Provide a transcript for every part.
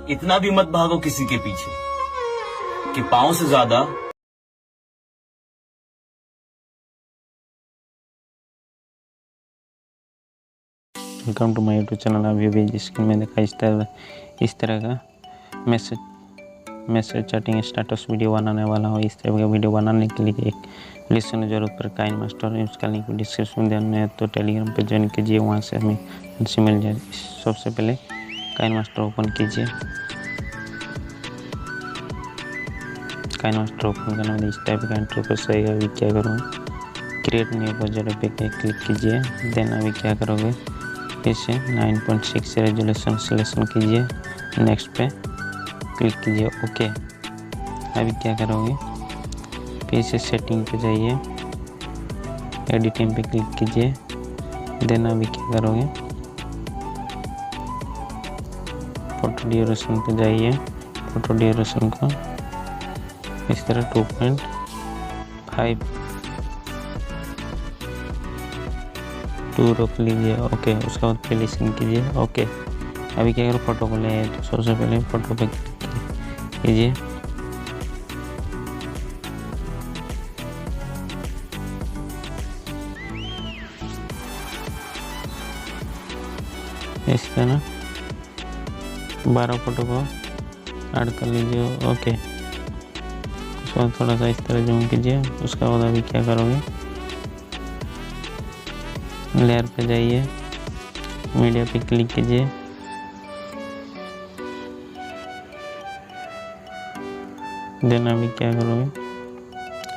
इतना भी मत भागो किसी के पीछे कि पाँव से ज्यादा welcome to my YouTube channel. अभी भी स्क्रीन में देखा इस तरह का मैसेज चैटिंग स्टेटस वीडियो बनाने वाला हो। इस तरह का वीडियो बनाने के लिए एक लिस्ट की जरूरत पर काइनमास्टर है, उसका लिंक डिस्क्रिप्शन में है, तो टेलीग्राम पे ज्वाइन कीजिए, वहाँ से हमें मिल जाए। सबसे पहले काइनमास्टर ओपन कीजिए। काइनमास्टर ओपन करने में इस टाइप का इंटरफेस आएगा। अभी क्या करूँगा, क्रिएट न्यू प्रोजेक्ट पे क्लिक कीजिए। देन अभी क्या करोगे, फिर से 9.6 रेजोल्यूशन सिलेक्शन कीजिए, नेक्स्ट पे क्लिक कीजिए, ओके। अभी क्या करोगे, फिर से सेटिंग पे जाइए, एडिटिंग पे क्लिक कीजिए। देन अभी क्या करोगे, फोटो ड्यूरेशन पे जाइए, फोटो ड्यूरेशन को इस तरह 2.5 रोक लीजिए, ओके। उसके बाद फिनिशिंग कीजिए, ओके। अभी क्या करो, फोटो को ले आए, तो सबसे पहले फोटो पे क्लिक कीजिए। इस तरह 12 फोटो को ऐड कर लीजिए, ओके। उसके बाद थोड़ा सा इस तरह जूम कीजिए। उसके बाद अभी क्या करोगे, लेयर पे जाइए, मीडिया पे क्लिक कीजिए। देन अभी क्या करोगे,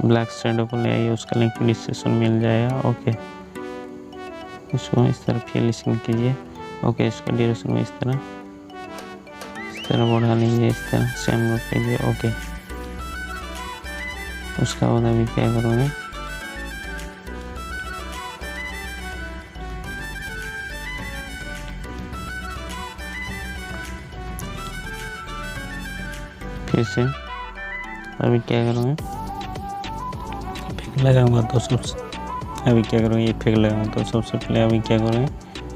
ब्लैक शैडो को ले आइए, उसका लिंक डिस्क्रिप्शन मिल जाएगा, ओके। इसको इस तरह फिनिशिंग कीजिए, ओके। इसका ड्यूरेशन में इस तरह बढ़ा लीजिए, इस तरह सेम लोड कीजिए, ओके। उसका बाद अभी क्या करोगे, फिर से अभी क्या करूँगा, इफेक्ट लगाऊंगा। तो सबसे अभी क्या करूँगा, इफेक्ट लगाऊंगा। तो सबसे पहले अभी क्या करूँगा,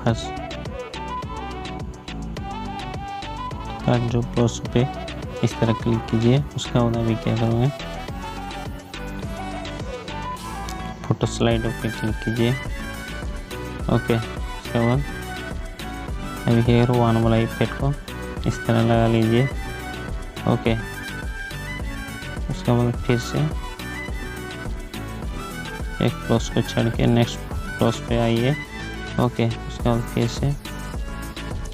फर्स्ट जो प्लस पे इस तरह क्लिक कीजिए। उसका बाद अभी क्या करूँगा, फोटो स्लाइड पे क्लिक कीजिए, ओके। उसके बाद अभी क्या करो, वन वाला इफेक्ट को इस तरह लगा लीजिए, ओके। उसके बाद फिर से एक प्लस को छोड़ के नेक्स्ट प्लस पे आइए, ओके। उसके बाद फिर से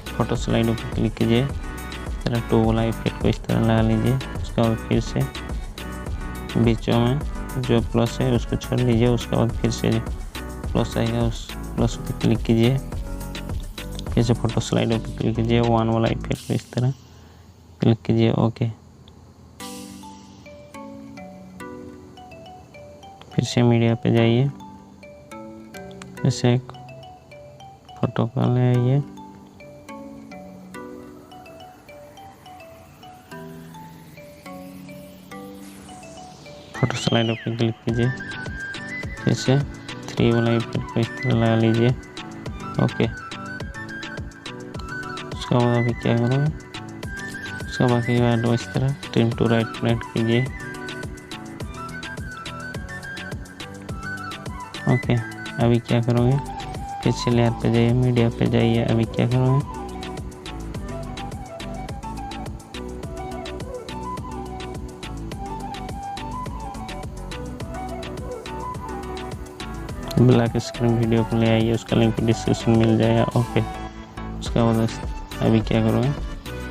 फोटो स्लाइड पे क्लिक कीजिए, इस तरह 2 वाला इफेक्ट को इस तरह लगा लीजिए। उसके बाद फिर से बीचों में जो प्लस है उसको छोड़ लीजिए। उसके बाद फिर से प्लस आएगा, उस प्लस पे क्लिक कीजिए, फिर से फोटो स्लाइड पे क्लिक कीजिए, 1 वाला इफेक्ट को इस तरह क्लिक कीजिए, ओके। फिर से मीडिया पे जाइए, फिर से एक फोटो को ले आइए, फोटो स्लाइड पे क्लिक कीजिए, फिर से 3 वाला इफेक्ट को इस तरह लगा लीजिए, ओके। उसके बाद अभी क्या करोगे, उसका बाकी का इस तरह ट्रिम टू राइट प्लेट कीजिए, ओके। अभी क्या करोगे, फिर से लेयर पे जाइए, मीडिया पे जाइए। अभी क्या करोगे, ब्लैक स्क्रीन वीडियो को ले आइए, उसका लिंक डिस्क्रिप्शन मिल जाएगा, ओके। उसका बाद अभी क्या करोगे,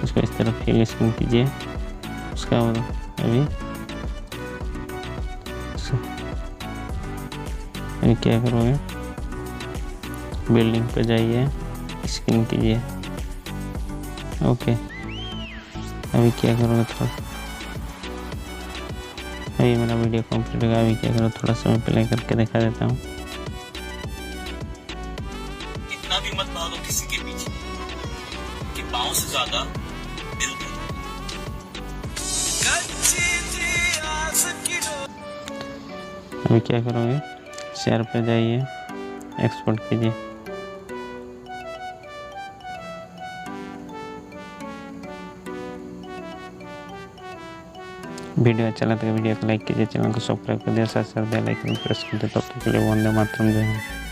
उसको इस तरह फिल स्क्रीन कीजिए। उसका बाद अभी क्या करोगे, बिल्डिंग पे जाइए, स्क्रीन कीजिए, ओके। अभी क्या करोगे, थोड़ा अभी मेरा वीडियो कंप्लीट होगा। अभी क्या करो, थोड़ा समय प्ले करके दिखा देता हूँ। इतना भी मत भागो किसी के पीछे कि पाँव से ज्यादा दिल धड़के। अभी क्या करोगे, शेयर पे जाइए, एक्सपोर्ट कीजिए, वीडियो अच्छा लगता है वीडियो को लाइक कीजिए, चैनल को सब्सक्राइब कर दिया, साथ साथ बेल आइकन प्रेस कर दिया। तब तक के लिए वंदे मातरम, जय हिंद।